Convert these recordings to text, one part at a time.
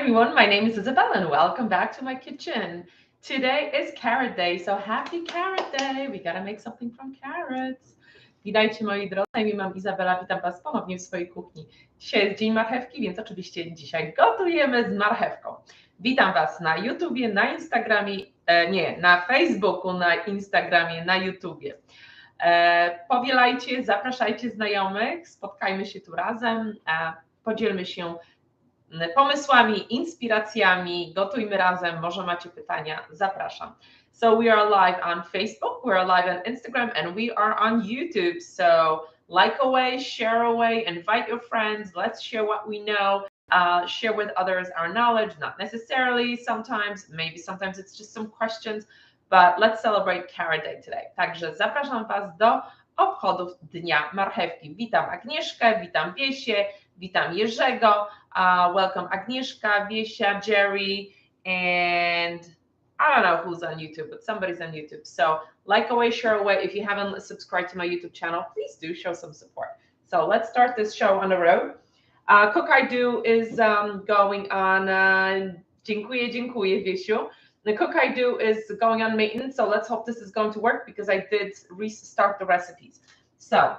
everyone, my name is Isabella and welcome back to my kitchen. Today is carrot day, so happy carrot day. We gotta make something from carrots. Witajcie moi drodzy, na imię mam Izabela, witam Was ponownie w swojej kuchni. Dzisiaj jest dzień marchewki, więc oczywiście dzisiaj gotujemy z marchewką. Witam Was na YouTubie, na Instagramie, na Facebooku, na Instagramie, na YouTubie. Powielajcie, zapraszajcie znajomych, spotkajmy się tu razem, podzielmy się pomysłami, inspiracjami, gotujmy razem, może macie pytania, zapraszam. So we are live on Facebook, we are live on Instagram, and we are on YouTube. So like away, share away, invite your friends, let's share what we know, share with others our knowledge, not necessarily sometimes, maybe sometimes it's just some questions, but let's celebrate Carrot Day today. Także zapraszam Was do obchodów Dnia Marchewki. Witam Agnieszkę, witam Wiesię, witam Jerzego, welcome Agnieszka, Wiesia, Jerry, and I don't know who's on YouTube, but somebody's on YouTube. So like away, share away. If you haven't subscribed to my YouTube channel, please do show some support. So let's start this show on the road. Cook I Do is going on, dziękuję Wiesiu. The Cook I Do is going on maintenance, so let's hope this is going to work because I did restart the recipes. So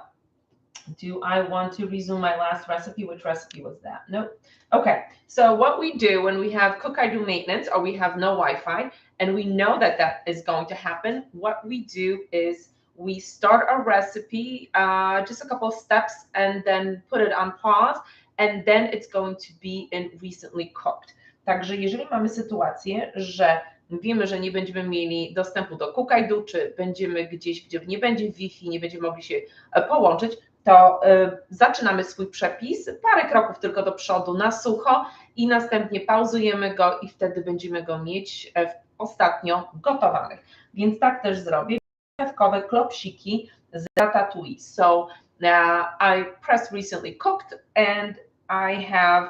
do I want to resume my last recipe? Which recipe was that? Nope. Okay, so what we do when we have Cook I Do maintenance or we have no Wi-Fi and we know that that is going to happen, what we do is we start a recipe, just a couple of steps, and then put it on pause, and then it's going to be in recently cooked. Także jeżeli mamy sytuację, że wiemy, że nie będziemy mieli dostępu do Cook I Do, czy będziemy gdzieś, gdzie nie będzie Wi-Fi, nie będziemy mogli się połączyć, to zaczynamy swój przepis, parę kroków tylko do przodu na sucho i następnie pauzujemy go i wtedy będziemy go mieć ostatnio gotowanych. Więc tak też zrobię. Marchewkowe klopsiki z ratatouille. So I pressed recently cooked and I have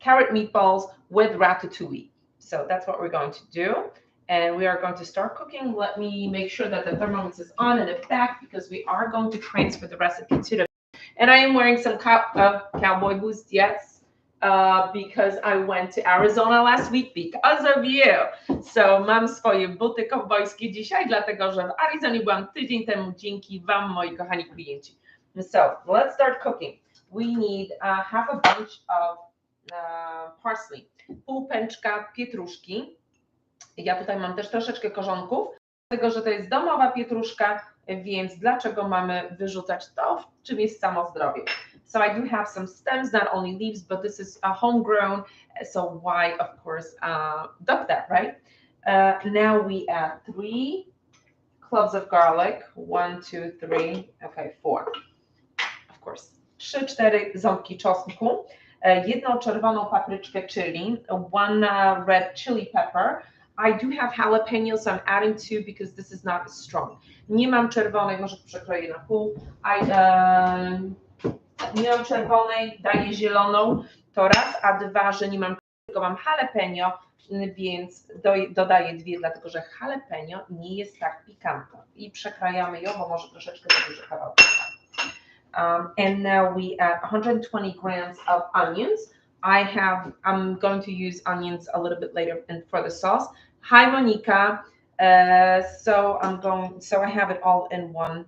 carrot meatballs with ratatouille. So that's what we're going to do. And we are going to start cooking. Let me make sure that the Thermomix is on in the back because we are going to transfer the recipe to the. And I am wearing some cowboy boots, yes, because I went to Arizona last week because of you. So mam swoje buty kowbojskie dzisiaj, dlatego że w Arizonie byłam tydzień temu dzięki Wam, moi kochani klienci. So let's start cooking. We need half a bunch of parsley, pół pęczka pietruszki. Ja tutaj mam też troszeczkę korzonków, dlatego że to jest domowa pietruszka, więc dlaczego mamy wyrzucać to, w czym jest samo zdrowie? So I do have some stems, not only leaves, but this is homegrown, so why, of course, dump that, right? Now we add 3 cloves of garlic, 1, 2, 3, okay, 4, of course, 3-4 ząbki czosnku, jedną czerwoną papryczkę chili, 1 red chili pepper. I do have jalapeno, so I'm adding 2 because this is not as strong. Nie mam czerwonej, może przekroję na pół. Nie mam czerwonej, daję zieloną, to raz, a 2, że nie mam, tylko mam jalapeno, więc dodaję 2, dlatego że jalapeno nie jest tak pikantne. I przekrajamy ją, bo może troszeczkę za duży kawałek. And now we add 120 grams of onions. I'm going to use onions a little bit later for the sauce. Hi, Monica. So I have it all in one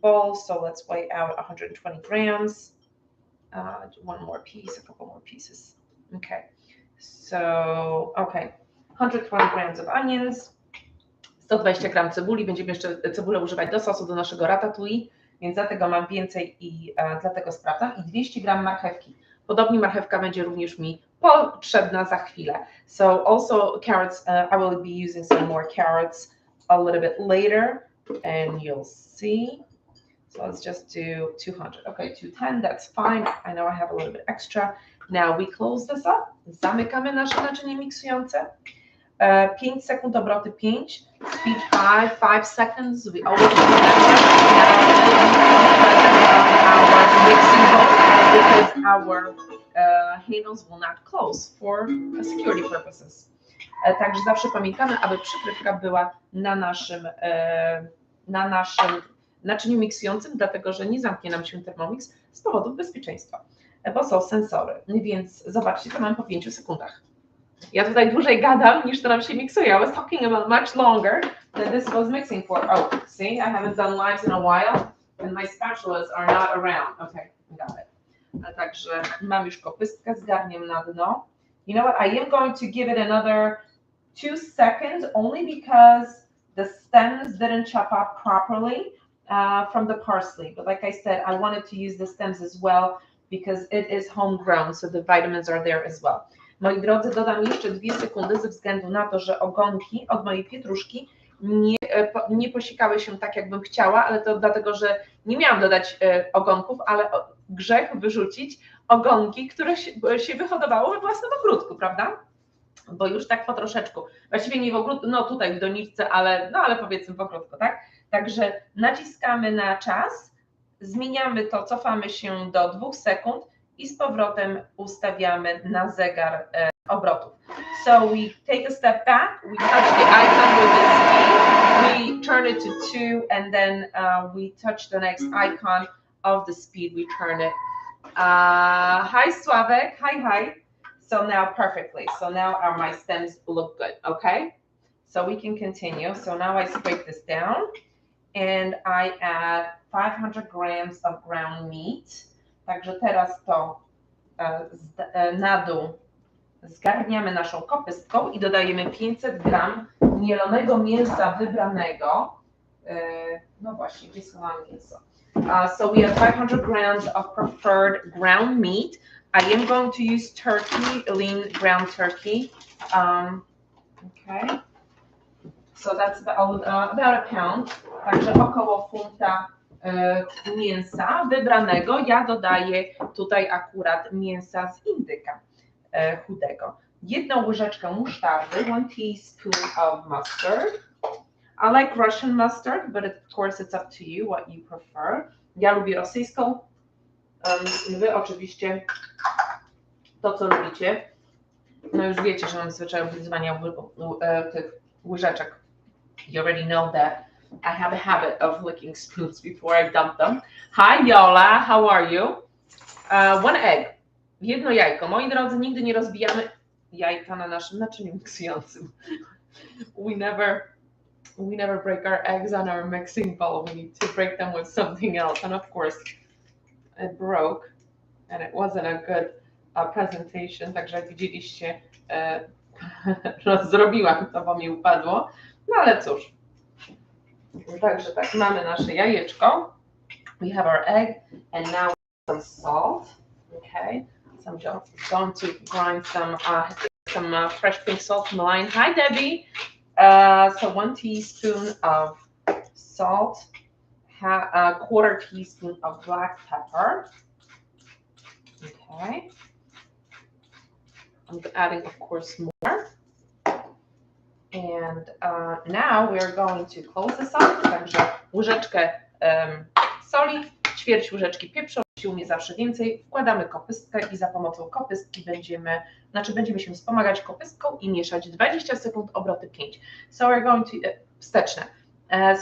bowl. So let's weigh out 120 grams. One more piece, a couple more pieces. Okay. So, okay. 120 grams of onions. 120 gram cebuli. Będziemy jeszcze cebulę używać do sosu, do naszego ratatouille, więc dlatego mam więcej i dlatego sprawdzam. I 200 gram marchewki. Podobnie marchewka będzie również mi potrzebna za chwilę. So also carrots, I will be using some more carrots a little bit later and you'll see. So let's just do 200. Okay, 210, that's fine. I know I have a little bit extra. Now we close this up. Zamykamy nasze naczynie miksujące. 5 sekund, obroty 5. Speed 5, 5 seconds. We always remember our mixing bowl because our handles will not close for security purposes. Także zawsze pamiętamy, aby przykrywka była na naszym naczyniu miksującym, dlatego że nie zamknie nam się Thermomix z powodów bezpieczeństwa. bo są sensory. Więc zobaczcie, to mam po 5 sekundach. Ja tutaj dłużej gadam, niż to nam się miksuje. I was talking about much longer than this was mixing for. Oh, see, I haven't done lives in a while and my spatulas are not around. Okay, got it. A także mam już kopystkę z garniem na dno. You know what, I am going to give it another 2 seconds only because the stems didn't chop up properly from the parsley. But like I said, I wanted to use the stems as well because it is homegrown, so the vitamins are there as well. Moi drodzy, dodam jeszcze 2 sekundy ze względu na to, że ogonki od mojej pietruszki nie posikały się tak, jakbym chciała, ale to dlatego, że nie miałam dodać ogonków, ale grzech wyrzucić ogonki, które się wyhodowało we własnym ogródku, prawda? Bo już tak po troszeczku, właściwie nie w ogródku, no tutaj w doniczce, ale powiedzmy pokrótko, tak? Także naciskamy na czas, zmieniamy to, cofamy się do 2 sekund i z powrotem ustawiamy na zegar obrotów. So we take a step back, we touch the icon with the speed, we turn it to 2, and then we touch the next icon of the speed, we turn it. Hi Sławek, hi. So now perfectly, so now my stems look good, okay? So we can continue. So now I scrape this down and I add 500 grams of ground meat. Także teraz to na dół zgarniamy naszą kopystką i dodajemy 500 gram mielonego mięsa wybranego. No właśnie, gdzie są mięso? So we have 500 grams of preferred ground meat. I am going to use turkey, lean ground turkey. Okay. So that's about a pound. Także około funta mięsa wybranego. Ja dodaję tutaj akurat mięsa z indyka chudego. 1 łyżeczkę musztardy, 1 teaspoon of mustard. I like Russian mustard, but of course it's up to you what you prefer. Ja lubię rosyjską. Wy oczywiście to, co lubicie. No już wiecie, że mam zwyczaj oblizywania tych łyżeczek. You already know that I have a habit of licking spoons before I dump them. Hi Yola, how are you? 1 egg. 1 jajko. Moi drodzy, nigdy nie rozbijamy jajka na naszym naczyniu miksującym. We never break our eggs on our mixing bowl. We need to break them with something else. And of course, it broke and it wasn't a good presentation. Także jak widzieliście, zrobiłam to, bo mi upadło. No ale cóż. Także tak, mamy nasze jajeczko. We have our egg and now some salt. Okay. So I'm just going to grind some fresh pink salt from the line. Hi Debbie. So 1 teaspoon of salt, a 1/4 teaspoon of black pepper. Okay. I'm adding, of course, more. And now we're going to close this up. Także łyżeczkę soli, ćwierć łyżeczki pieprzu, sił nie zawsze więcej. Wkładamy kopystkę i za pomocą kopystki będziemy się wspomagać kopystką i mieszać 20 sekund, obroty 5. So we're going to, wsteczne.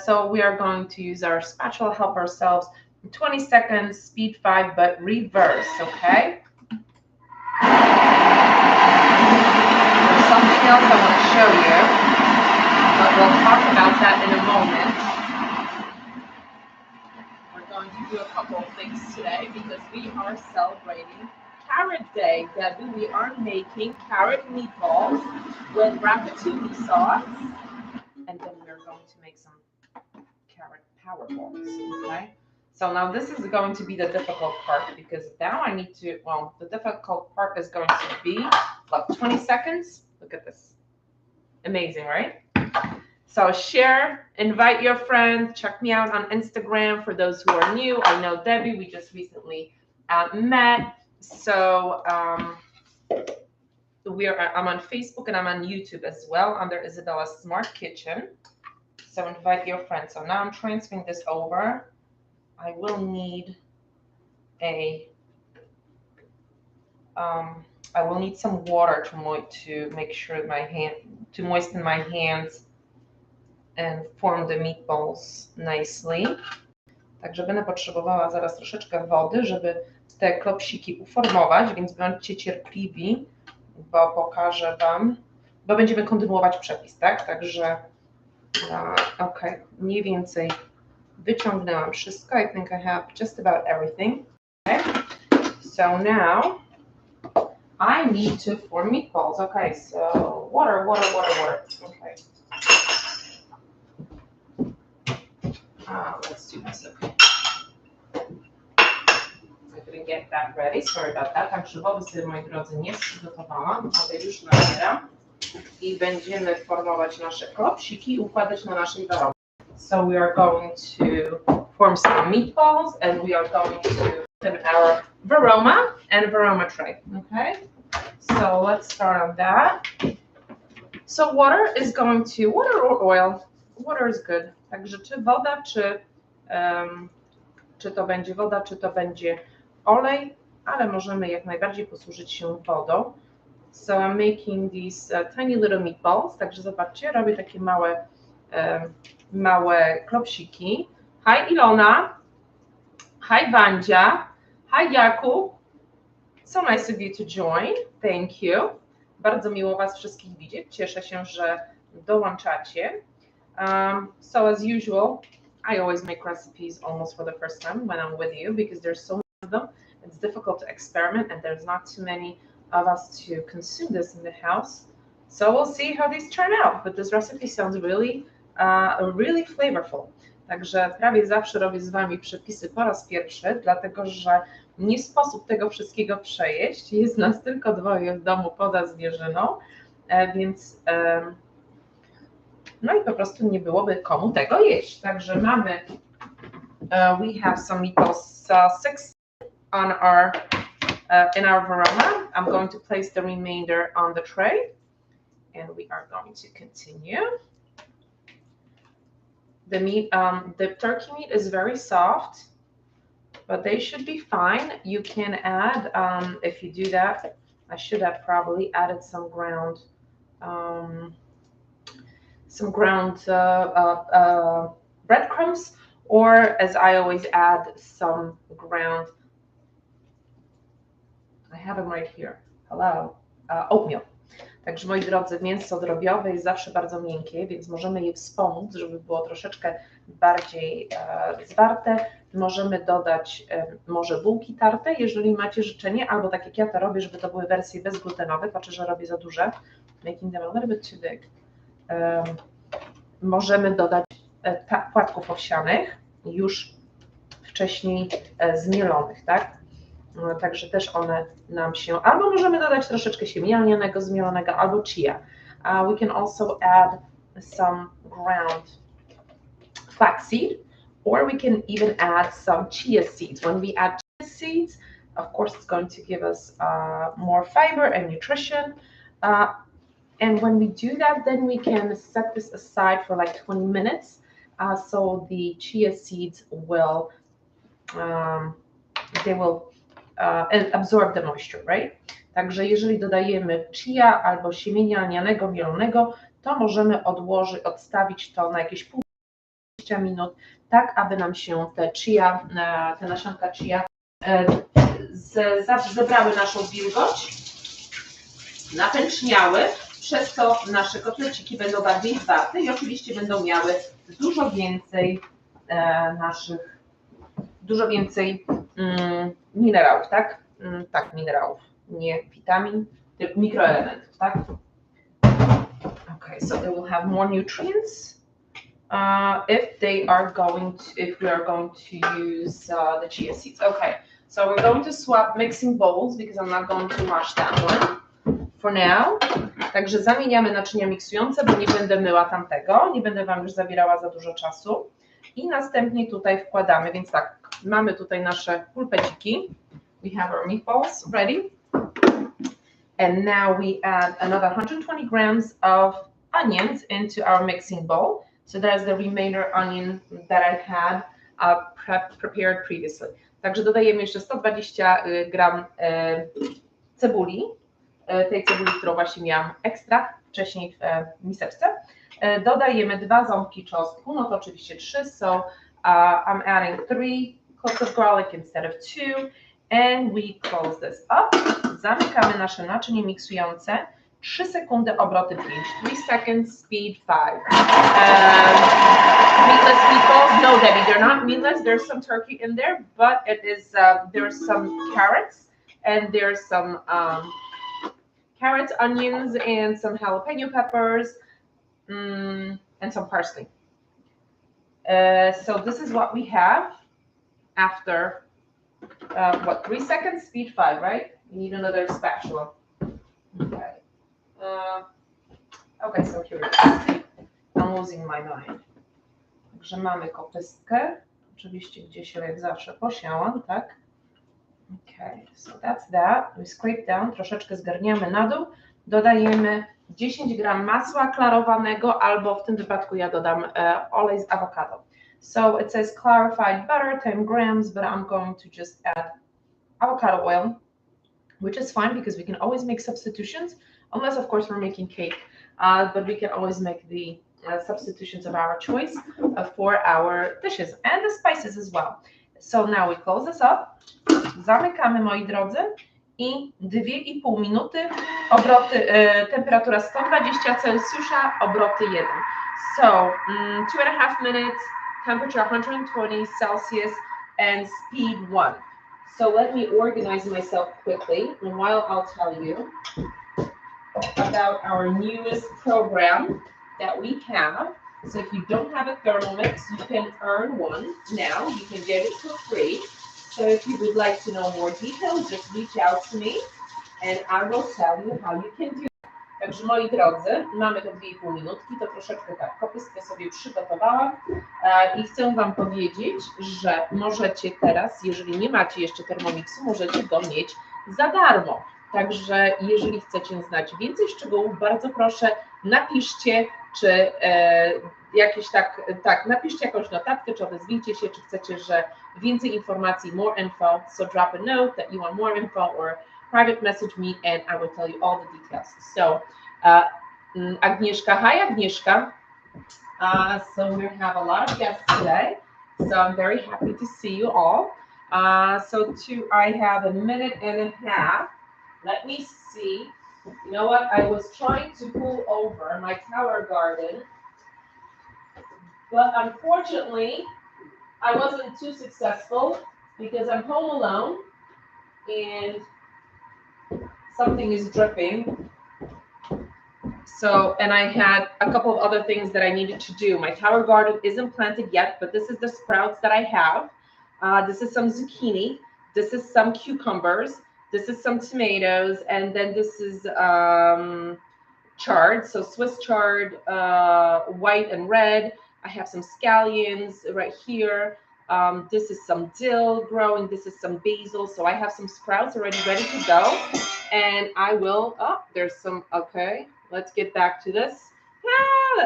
So we are going to use our spatula, help ourselves. 20 seconds, speed 5, but reverse, okay? There's something else I want to show you, but we'll talk about that in a moment. We're going to do a couple of things today because we are celebrating Carrot Day. Debbie, we are making carrot meatballs with ratatouille sauce, and then we're going to make some carrot power balls, okay? So now this is going to be the difficult part because now I need to, well, the difficult part is going to be about 20 seconds. Look at this. Amazing, right? So share, invite your friends, check me out on Instagram for those who are new. I know Debbie, we just recently met. So I'm on Facebook and I'm on YouTube as well under Isabella's Smart Kitchen. So invite your friends. So now I'm transferring this over. I will need some water to make sure to moisten my hands and form the meatballs nicely. Także będę potrzebowała zaraz troszeczkę wody, żeby te klopsiki uformować, więc bądźcie cierpliwi, bo pokażę Wam, bo będziemy kontynuować przepis, tak? Także ok, mniej więcej wyciągnęłam wszystko. I think I have just about everything. Okay. So now I need to form meatballs. Okay, so water. Okay. Let's do this. Okay. I didn't get that ready. Sorry about that. Także wody sobie, moi drodzy, nie przygotowałam, ale już nabieram. I będziemy formować nasze klopsiki i układać na naszej warowni. So we are going to form some meatballs and we are going to put in our varoma and varoma tray. Okay, so let's start on that. So water is going to, water or oil? Water is good. Także czy woda, czy to będzie woda, czy to będzie olej, ale możemy jak najbardziej posłużyć się wodą. So I'm making these tiny little meatballs. Także zobaczcie, robię takie małe klopsiki. Hi Ilona. Hi Wandzia. Hi Jakub. So nice of you to join. Thank you. Bardzo miło Was wszystkich widzieć. Cieszę się, że dołączacie. So as usual, I always make recipes almost for the first time when I'm with you because there's so many of them. It's difficult to experiment and there's not too many of us to consume this in the house. So we'll see how these turn out. But this recipe sounds really flavorful. Także prawie zawsze robię z Wami przepisy po raz pierwszy, dlatego że nie sposób tego wszystkiego przejeść. Jest nas tylko dwoje w domu poza zwierzyną, więc no i po prostu nie byłoby komu tego jeść. Także mamy, we have some meatballs, 6 on our in our varoma. I'm going to place the remainder on the tray and we are going to continue. The meat, the turkey meat is very soft, but they should be fine. You can add, if you do that, I should have probably added some ground breadcrumbs, or as I always add, some ground, I have them right here, hello, oatmeal. Także moi drodzy, mięso drobiowe jest zawsze bardzo miękkie, więc możemy je wspomóc, żeby było troszeczkę bardziej zwarte. Możemy dodać może bułki tarte, jeżeli macie życzenie, albo tak jak ja to robię, żeby to były wersje bezglutenowe. Patrzę, że robię za duże. Making them a little bit too big. Możemy dodać płatków owsianych, już wcześniej zmielonych, tak? Także też one nam się, albo możemy dodać troszeczkę siemienia lnianego, zmielonego, albo chia. We can also add some ground flaxseed, or we can even add some chia seeds. When we add chia seeds, of course it's going to give us more fiber and nutrition. And when we do that, then we can set this aside for like 20 minutes. So the chia seeds will, they will absorb the moisture, right? Także jeżeli dodajemy chia albo siemienia lnianego mielonego, to możemy odstawić to na jakieś pół 20 minut, tak aby nam się te nasionka chia zebrały naszą wilgoć, napęczniały, przez to nasze kotleciki będą bardziej zwarte i oczywiście będą miały dużo więcej minerałów, tak? Tak, minerałów, nie witamin, tylko mikroelementów, tak? Okay, so they will have more nutrients if we are going to use the chia seeds. Okay, so we're going to swap mixing bowls because I'm not going to wash that one for now. Także zamieniamy naczynia miksujące, bo nie będę myła tamtego, nie będę Wam już zabierała za dużo czasu. I następnie tutaj wkładamy, więc tak, mamy tutaj nasze pulpeciki. We have our meatballs ready. And now we add another 120 grams of onions into our mixing bowl. So there's the remainder onion that I had prepared previously. Także dodajemy jeszcze 120 gram cebuli, tej cebuli, którą właśnie miałam ekstra wcześniej w miseczce. Dodajemy 2 ząbki czosnku, no to oczywiście 3, so I'm adding 3 cloves of garlic instead of 2. And we close this up. Zamykamy nasze naczynie miksujące. 3 sekundy, obroty 5. 3 seconds, speed 5. Meatless meatballs? No, Debbie, they're not meatless. There's some turkey in there, but it is. There's some carrots and there's some carrots, onions, and some jalapeno peppers, and some parsley. So this is what we have after. 3 seconds, speed 5, right? You need another spatula. Okay. Okay, so here it is. I'm losing my mind. Także mamy kopystkę. Oczywiście gdzieś ją jak zawsze posiałam, tak? Okay, so that's that. We scrape down, troszeczkę zgarniamy na dół. Dodajemy 10 gram masła klarowanego, albo w tym wypadku ja dodam olej z awokado. So it says clarified butter, 10 grams, but I'm going to just add avocado oil, which is fine because we can always make substitutions, unless of course we're making cake, but we can always make the substitutions of our choice for our dishes and the spices as well. So now we close this up, zamykamy, moi drodzy, i 2,5 minuty, obroty, temperatura 120 Celsjusza, obroty 1. So 2.5 minutes, temperature 120 Celsius, and speed 1. So let me organize myself quickly, and while I'll tell you about our newest program that we have. So if you don't have a Thermomix, you can earn one now. You can get it for free. So if you would like to know more details, just reach out to me, and I will tell you how you can do it. Także moi drodzy, mamy te 2,5 minutki, to troszeczkę tak, kopystkę sobie przygotowałam i chcę Wam powiedzieć, że możecie teraz, jeżeli nie macie jeszcze Thermomixu, możecie go mieć za darmo. Także jeżeli chcecie znać więcej szczegółów, bardzo proszę, napiszcie, czy jakieś napiszcie jakąś notatkę, czy odezwijcie się, czy chcecie, że więcej informacji, more info, so drop a note that you want more info or private message me and I will tell you all the details. So Agnieszka, hi Agnieszka. So we have a lot of guests today, so I'm very happy to see you all. I have a minute and a half. Let me see. You know what? I was trying to pull over my tower garden, but unfortunately, I wasn't too successful because I'm home alone and something is dripping. So, and I had a couple of other things that I needed to do. My tower garden isn't planted yet, but this is the sprouts that I have. This is some zucchini. This is some cucumbers. This is some tomatoes. And then this is chard, so Swiss chard, white and red. I have some scallions right here. This is some dill growing. This is some basil. So I have some sprouts already ready to go. And I will, there's some, okay, let's get back to this.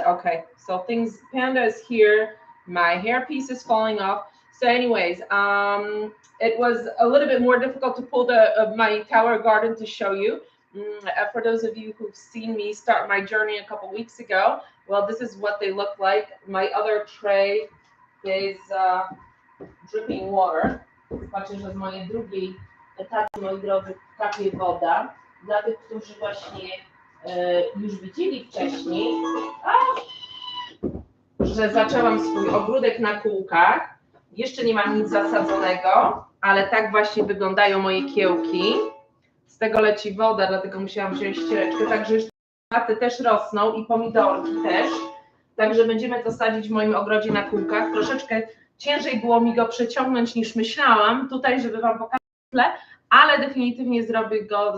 Okay, so things, Panda is here. My hairpiece is falling off. So anyways, it was a little bit more difficult to pull my tower garden to show you. For those of you who've seen me start my journey a couple weeks ago, well, this is what they look like. My other tray is dripping water. Zobaczcie, że z mojej drugiej etaty, moi drodzy, kapie woda. Dla tych, którzy właśnie już widzieli wcześniej, że zaczęłam swój ogródek na kółkach. Jeszcze nie mam nic zasadzonego, ale tak właśnie wyglądają moje kiełki. Z tego leci woda, dlatego musiałam wziąć ściereczkę. Także jeszcze tomaty też rosną i pomidorki też. Także będziemy to sadzić w moim ogrodzie na kółkach. Troszeczkę ciężej było mi go przeciągnąć niż myślałam tutaj, żeby Wam pokazać, ale definitywnie zrobię go,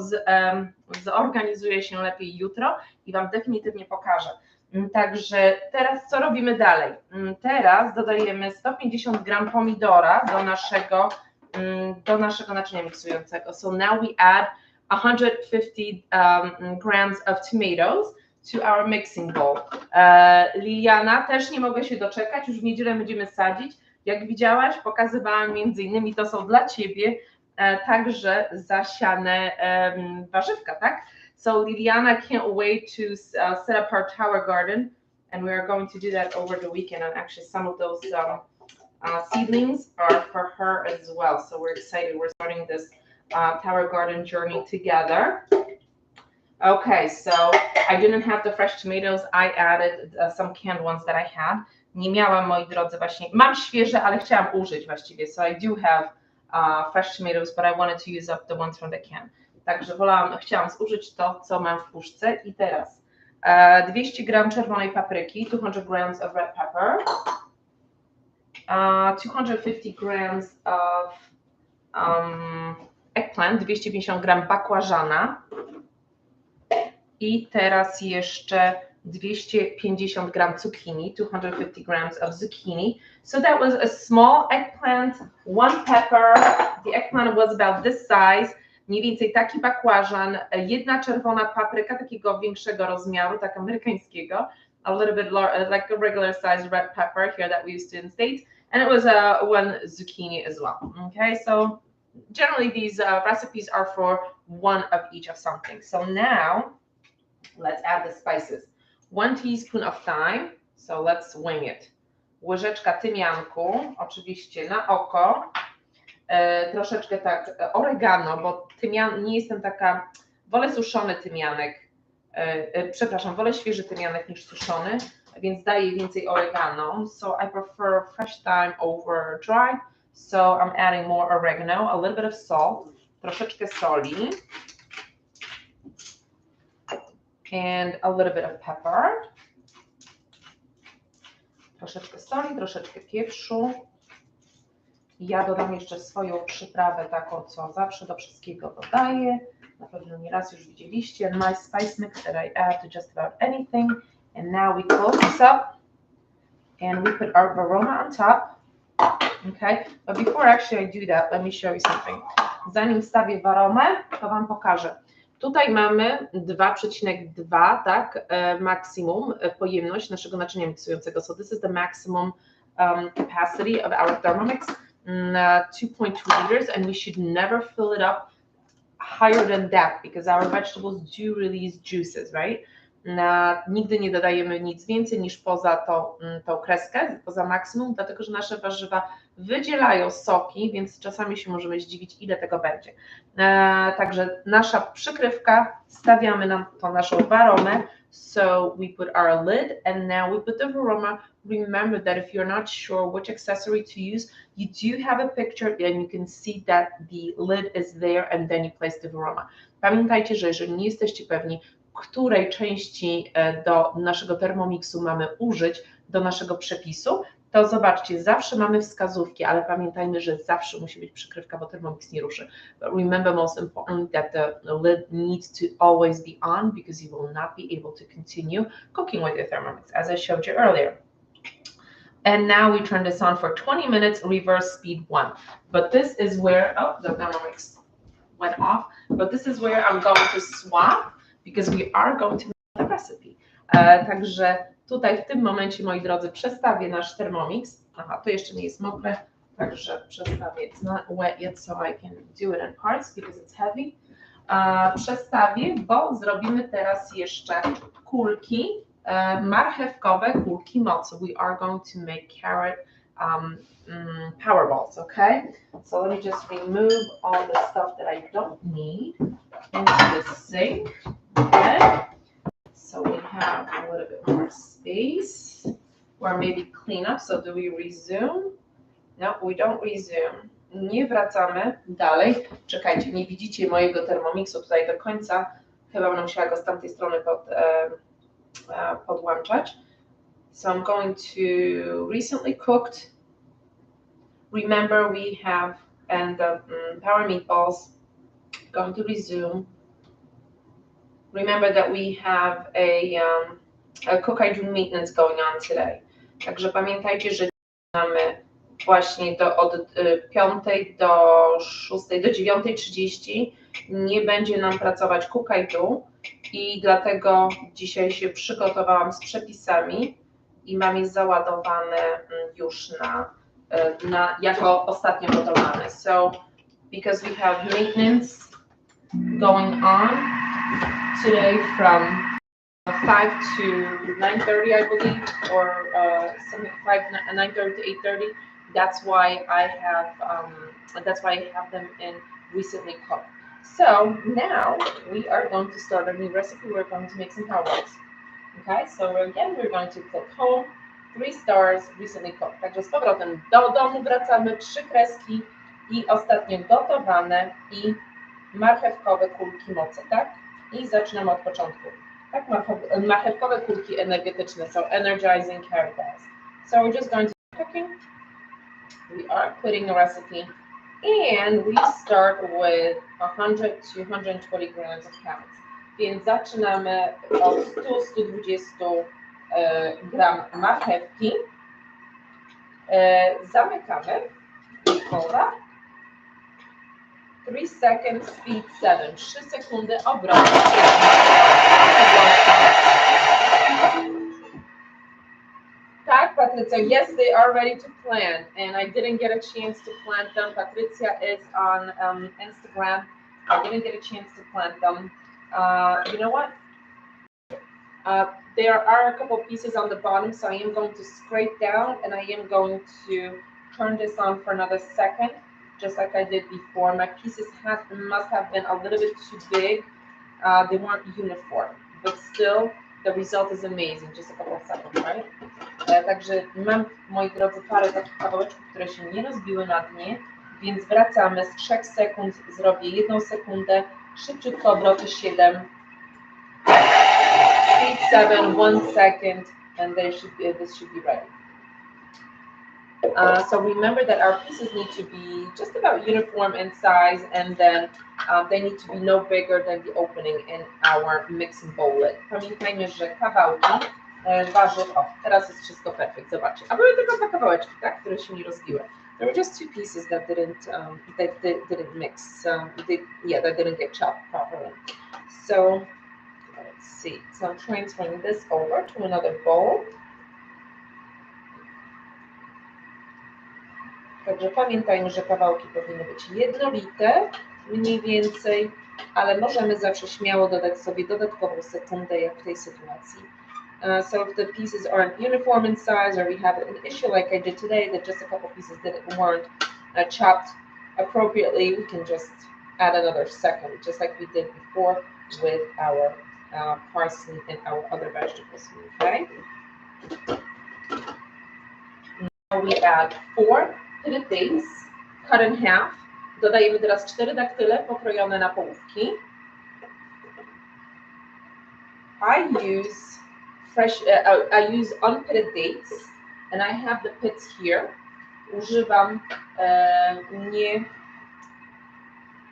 zorganizuję się lepiej jutro i Wam definitywnie pokażę. Także teraz co robimy dalej? Teraz dodajemy 150 gram pomidora do naszego naczynia miksującego. So now we add 150 grams of tomatoes to our mixing bowl. Liliana, też nie mogę się doczekać, już w niedzielę będziemy sadzić. Jak widziałaś, pokazywałam między innymi, to są dla Ciebie także zasiane warzywka, tak? So Liliana can't wait to set up her tower garden, and we are going to do that over the weekend. And actually, some of those seedlings are for her as well. So we're excited. We're starting this tower garden journey together. Okay, so I didn't have the fresh tomatoes. I added some canned ones that I had. Nie miałam, moi drodzy, właśnie, mam świeże, ale chciałam użyć właściwie. So I do have fresh tomatoes, but I wanted to use up the ones from the can. Także chciałam zużyć to, co mam w puszce. I teraz 200 gram czerwonej papryki, 200 grams of red pepper, 250 grams of eggplant, 250 gram bakłażana i teraz jeszcze 250 gram zucchini, 250 grams of zucchini. So that was a small eggplant, one pepper. The eggplant was about this size. Mniej więcej taki bakłażan, jedna czerwona papryka takiego większego rozmiaru, tak amerykańskiego, a little bit like a regular size red pepper here that we used to in the States, and it was one zucchini as well. Okay, so generally these recipes are for one of each of something. So now let's add the spices. 1 teaspoon of thyme, so let's wing it. Łyżeczka tymianku, oczywiście na oko. Troszeczkę tak oregano, bo tymian, nie jestem taka, wolę suszony tymianek, przepraszam, wolę świeży tymianek niż suszony, więc daję więcej oregano. So I prefer fresh thyme over dry, so I'm adding more oregano, a little bit of salt, troszeczkę soli, and a little bit of pepper. Troszeczkę soli, troszeczkę pieprzu. Ja dodam jeszcze swoją przyprawę taką, co zawsze do wszystkiego dodaję. Na pewno nieraz już widzieliście. My spice mix that I add to just about anything. And now we close this up and we put our varoma on top. Okay, but before actually I do that, let me show you something. Zanim wstawię varomę, to Wam pokażę. Tutaj mamy 2,2, tak, maksimum pojemność naszego naczynia miksującego. So this is the maximum capacity of our Thermomix, 2.2 liters, and we should never fill it up higher than that because our vegetables do release juices, right? Nigdy nie dodajemy nic więcej niż poza tą kreskę, poza maksimum, dlatego że nasze warzywa wydzielają soki, więc czasami się możemy zdziwić, ile tego będzie. Także nasza przykrywka, stawiamy na tą naszą varomę, so we put our lid and now we put the varoma. Remember that if you're not sure which accessory to use, you do have a picture and you can see that the lid is there and then you place the varoma. Pamiętajcie, że jeżeli nie jesteście pewni, której części do naszego Thermomixu mamy użyć do naszego przepisu, to zobaczcie, zawsze mamy wskazówki, ale pamiętajmy, że zawsze musi być przykrywka, bo Thermomix nie ruszy. But remember most importantly that the lid needs to always be on because you will not be able to continue cooking with your Thermomix, as I showed you earlier. And now we turn this on for 20 minutes, reverse speed 1. But this is where, oh, the Thermomix went off, but this is where I'm going to swap because we are going to make the recipe. Także tutaj w tym momencie, moi drodzy, przestawię nasz Thermomix. Aha, to jeszcze nie jest mokre, także przestawię. It's not wet yet, so I can do it in parts because it's heavy. Przestawię, bo zrobimy teraz jeszcze kulki marchewkowe, kulki mocy. We are going to make carrot power balls, okay? So let me just remove all the stuff that I don't need into the sink. Okay, so we have a little bit more space, or maybe clean up. So do we resume? No, we don't resume. Nie wracamy dalej. Czekajcie, nie widzicie mojego Thermomixu tutaj do końca. Chyba będę musiała go z tamtej strony podłączać. So I'm going to recently cooked. Remember we have, and the power meatballs, going to resume. Remember that we have a cook I do maintenance going on today. Także pamiętajcie, że mamy właśnie od 5 do 6, do 9:30 nie będzie nam pracować cook I do i dlatego dzisiaj się przygotowałam z przepisami i mam je załadowane już jako ostatnio gotowane. So because we have maintenance going on today from 5 to 9:30, I believe, or 9:30 to 8:30. That's why I have them in recently cooked. So now we are going to start a new recipe. We're going to make some power balls. Okay, so again we're going to click home, 3 stars, recently cooked. Także z powrotem do domu wracamy, 3 kreski i ostatnio gotowane i marchewkowe kulki mocy, tak? I zaczynamy od początku. Tak, marchewkowe kulki energetyczne, so energizing carrot balls. So we're just going to cooking. We are putting a recipe and we start with 100 to 120 grams of carrots. Więc zaczynamy od 100-120 gram marchewki. Zamykamy. Gotowa. 3 seconds, speed 7. 3 sekundy, obroty. Tak, Patrycja, yes, they are ready to plant, and I didn't get a chance to plant them. Patricia is on Instagram. I didn't get a chance to plant them. You know what? There are a couple pieces on the bottom, so I am going to scrape down, and I am going to turn this on for another second, just like I did before. My pieces must have been a little bit too big. They weren't uniform, but still, the result is amazing. Just a couple of seconds, right? Także mam, moi drodzy, parę takich kawałeczków, które się nie rozbiły na dnie, więc wracamy z 3 sekund, zrobię 1 sekundę, szybciutko obroty 7, speed 7, 1 second, and this should be ready. So remember that our pieces need to be just about uniform in size, and then they need to be no bigger than the opening in our mixing bowl lid. Pamiętajmy, że kawałki warzyw, o, teraz jest wszystko perfekt, zobaczcie. A były tylko 2 kawałeczki, tak, które się nie rozbiły. There were just 2 pieces that didn't mix. That didn't get chopped properly. So let's see. So I'm transferring this over to another bowl. Także pamiętajmy, że kawałki powinny być jednolite, mniej więcej, ale możemy zawsze śmiało dodać sobie dodatkową sekundę, jak w tej sytuacji. So if the pieces aren't uniform in size, or we have an issue like I did today, that just a couple pieces weren't chopped appropriately, we can just add another second, just like we did before with our parsley and our other vegetables. Okay. Now we add 4 pitted dates, cut in half. Dodajemy teraz 4 daktyle pokrojone na połówki. I use unpitted dates, and I have the pits here. Używam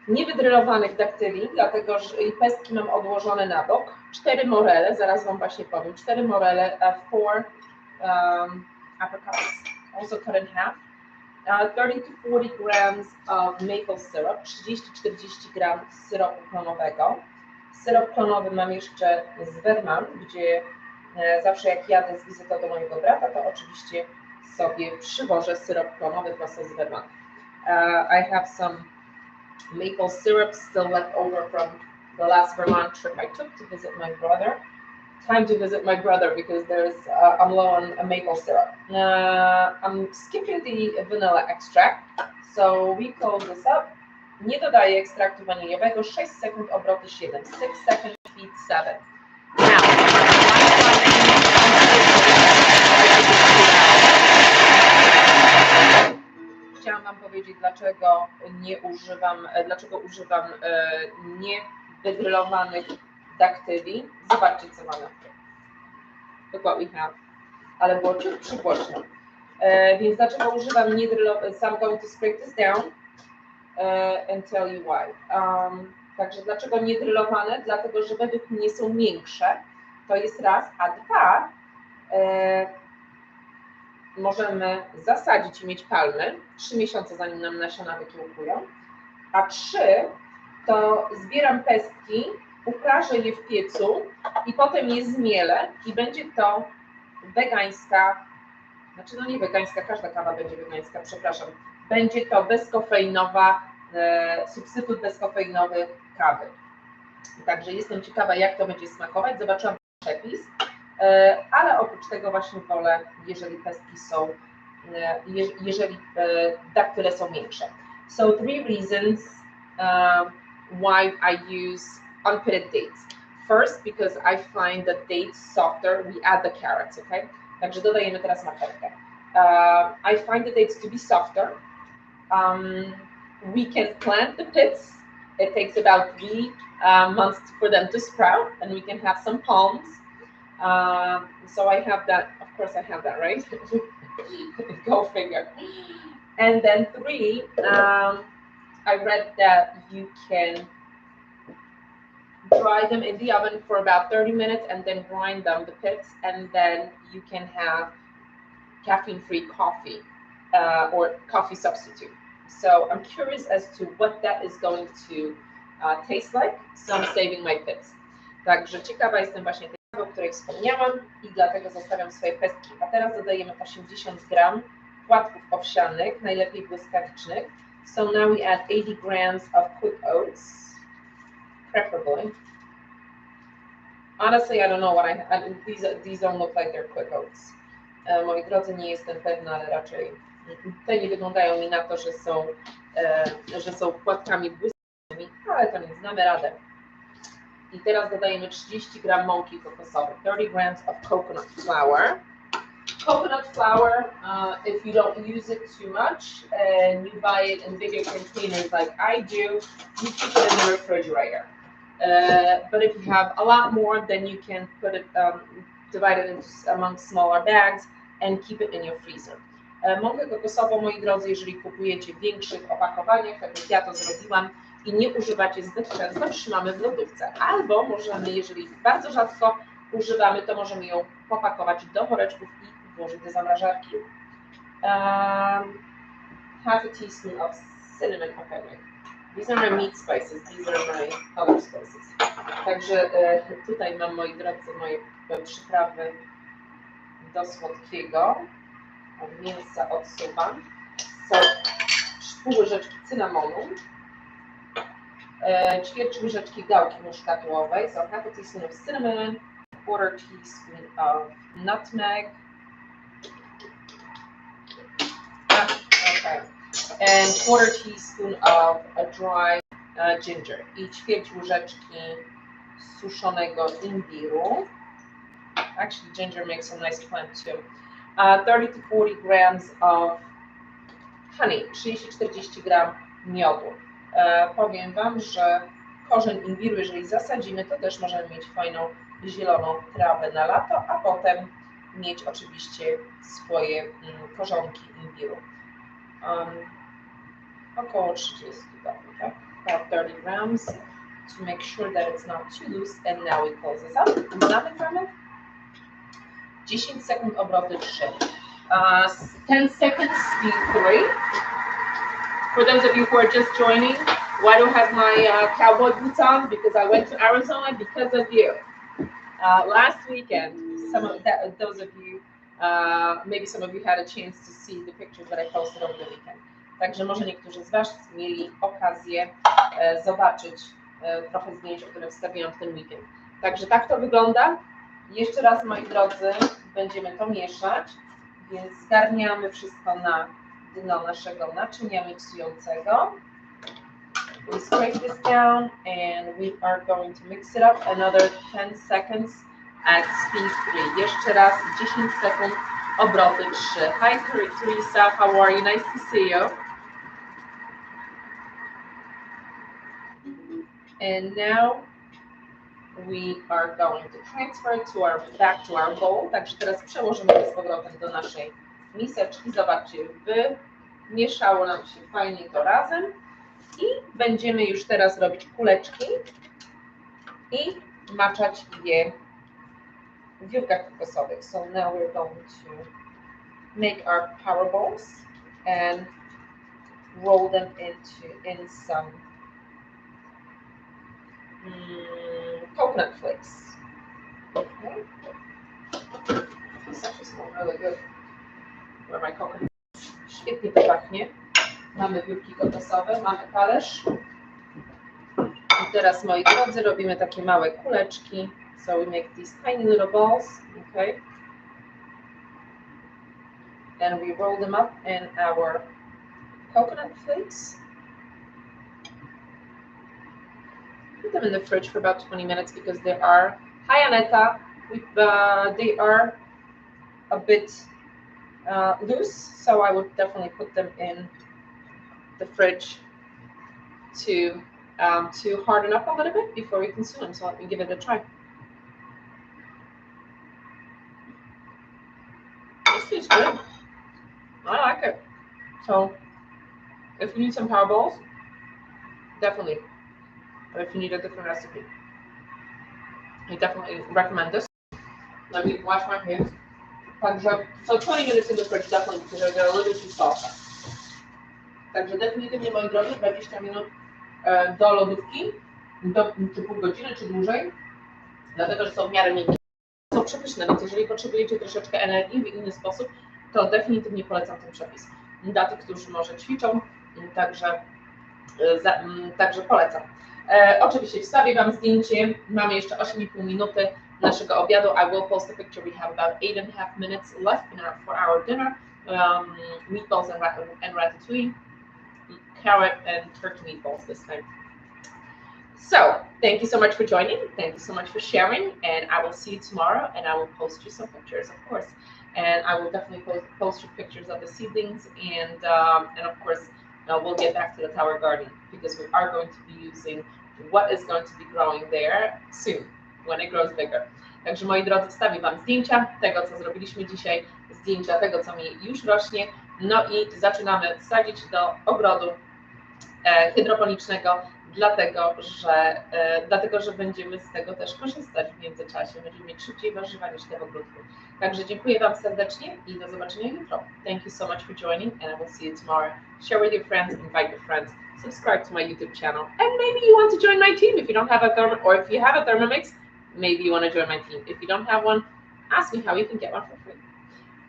niewydrylowanych daktyli, dlatego że pestki mam odłożone na bok. 4 morele, zaraz Wam właśnie powiem. 4 morele, 4 apricots, also cut in half. 30 to 40 grams of maple syrup, 30-40 gram syropu klonowego. Syrop klonowy mam jeszcze z Vermont, gdzie zawsze jak jadę z wizytą do mojego brata, to oczywiście sobie przywożę syrop klonowy prosto z Vermont. I have some maple syrup still left over from the last Vermont trip I took to visit my brother. Time to visit my brother because I'm low on maple syrup. I'm skipping the vanilla extract, so we close this up. Nie dodaję ekstraktu waniliowego, 6 sekund, obroty 7, 6 seconds, speed 7. Now, chciałam Wam powiedzieć, dlaczego używam niewydrylowanych daktyli. Zobaczcie, co mamy. Look what we have. Ale było ciut przygłośno. Więc dlaczego używam niewydrylowanych? So I'm going to scrape this down and tell you why. Także dlaczego niedrylowane? Dlatego, że według mnie są miększe. To jest raz, a 2, możemy zasadzić i mieć palmy 3 miesiące, zanim nam nasiona wykiełkują. A 3, to zbieram pestki, uprażę je w piecu i potem je zmielę i będzie to wegańska, znaczy no nie wegańska, każda kawa będzie wegańska, przepraszam. Będzie to bezkofeinowa, substytut bezkofeinowy kawy. Także jestem ciekawa, jak to będzie smakować. Zobaczyłam przepis, ale oprócz tego właśnie wolę, jeżeli pestki są jeżeli daktyle są większe. So 3 reasons why I use unpitted dates. First, because I find the dates softer, we add the carrots, okay? Także dodajemy teraz marchewkę. I find the dates to be softer. We can plant the pits. It takes about 3 months for them to sprout, and we can have some palms. So I have that, of course I have that, right? Go figure. And then 3, I read that you can dry them in the oven for about 30 minutes and then grind them, the pits, and then you can have caffeine-free coffee or coffee substitute. So I'm curious as to what that is going to taste like, so I'm saving my pits. Także ciekawa jestem właśnie tej kawy, o której wspomniałam i dlatego zostawiam swoje pestki. A teraz dodajemy 80 gram płatków owsianych, najlepiej błyskawicznych. So now we add 80 grams of quick oats, preferably. Honestly, I don't know what these don't look like they're quick oats. Moi drodzy, nie jestem pewna, ale raczej te nie wyglądają mi na to, że są płatkami błyskawicznymi, ale to nie znamy radę. I teraz dodajemy 30 gram mąki kokosowej, 30 grams of coconut flour. Coconut flour, if you don't use it too much and you buy it in bigger containers like I do, you keep it in the refrigerator. But if you have a lot more, then you can put it, divide it among smaller bags and keep it in your freezer. Mąkę kokosową, moi drodzy, jeżeli kupujecie w większych opakowaniach, tak jak ja to zrobiłam, i nie używacie zbyt często, trzymamy w lodówce. Albo możemy, jeżeli bardzo rzadko używamy, to możemy ją popakować do woreczków i włożyć do zamrażarki. Half a teaspoon of cinnamon. Okay, wait. These are my meat spices, these are my other spices. Także tutaj mam, moi drodzy, moje przyprawy do słodkiego. Mięsa odsuwam. So, pół łyżeczki cynamonu. Ćwierć łyżeczki gałki muszkatułowej. So half a teaspoon of cinnamon, quarter teaspoon of nutmeg. Okay. And quarter teaspoon of a dry ginger. I ćwierć łyżeczki suszonego imbiru. Actually, ginger makes a nice plant too. 30 to 40 grams of honey. 30-40 gram miodu. Powiem Wam, że korzeń imbiru, jeżeli zasadzimy, to też możemy mieć fajną zieloną trawę na lato, a potem mieć oczywiście swoje korzonki imbiru. Około 30 gram, tak? About 30 grams to make sure that it's not too loose. And now we close this up. Znamy kremę? 10 sekund obroty 3. 10 seconds speed 3. For those of you who are just joining, why do I have my cowboy boots on? Because I went to Arizona because of you. Last weekend, those of you, maybe some of you had a chance to see the pictures that I posted over the weekend. Także może niektórzy z Was mieli okazję zobaczyć trochę zdjęć, które wstawiłam w ten weekend. Także tak to wygląda. Jeszcze raz, moi drodzy, będziemy to mieszać, więc zgarniamy wszystko na dno naszego naczynia miksującego. We scrape this down and we are going to mix it up another 10 seconds at speed 3. Jeszcze raz 10 sekund, obroty 3. Hi Teresa, how are you? Nice to see you. And now we are going to transfer it back to our bowl. Także teraz przełożymy to z powrotem do naszej miseczki. Zobaczcie, wymieszało nam się fajnie to razem i będziemy już teraz robić kuleczki i maczać je w wiórkach kokosowych. So now we're going to make our power balls and roll them in some coconut flakes. Okay. This actually smells really good. Where my coconut? Świetnie to pachnie. Mamy wiórki kokosowe, mamy talerz. I teraz, moi drodzy, robimy takie małe kuleczki. So we make these tiny little balls. Okay. and we roll them up in our coconut flakes. Put them in the fridge for about 20 minutes because they are high Aneta. They are a bit loose, so I would definitely put them in the fridge to harden up a little bit before we consume them. So let me give it a try. This tastes good. I like it. So if you need some power balls, definitely. Or if you need a different recipe, I definitely recommend this. Let me wash my hands. Także, so 20 minutes in the fridge definitely because they're a little bit too soft. Także definitywnie, moi drodzy, 20 minut do lodówki, czy pół godziny, czy dłużej, dlatego, że są w miarę miękkie. Są przepyszne, więc jeżeli potrzebujecie troszeczkę energii w inny sposób, to definitywnie polecam ten przepis. Dla tych, którzy może ćwiczą, także polecam. Oczywiście wstawię Wam zdjęcie, mamy jeszcze 8,5 minuty naszego obiadu. I will post a picture. We have about 8.5 minutes left for our dinner. Meatballs and ratatouille, carrot and turkey meatballs this time. So, thank you so much for joining. Thank you so much for sharing. And I will see you tomorrow. And I will post you some pictures, of course. And I will definitely post you pictures of the seedlings. And of course, we'll get back to the tower garden because we are going to be using what is going to be growing there soon, when it grows bigger. Także moi drodzy, wstawię Wam zdjęcia tego, co zrobiliśmy dzisiaj, zdjęcia tego, co mi już rośnie. No i zaczynamy sadzić do ogrodu hydroponicznego, dlatego że będziemy z tego też korzystać w międzyczasie. Będziemy mieć szybciej warzywa niż te w ogródku. Także dziękuję Wam serdecznie i do zobaczenia jutro. Thank you so much for joining and I will see you tomorrow. Share with your friends, invite your friends, subscribe to my YouTube channel, and maybe you want to join my team if you don't have a or if you have a Thermomix, maybe you want to join my team. If you don't have one, ask me how you can get one for free.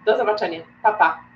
Do zobaczenia. Pa, pa.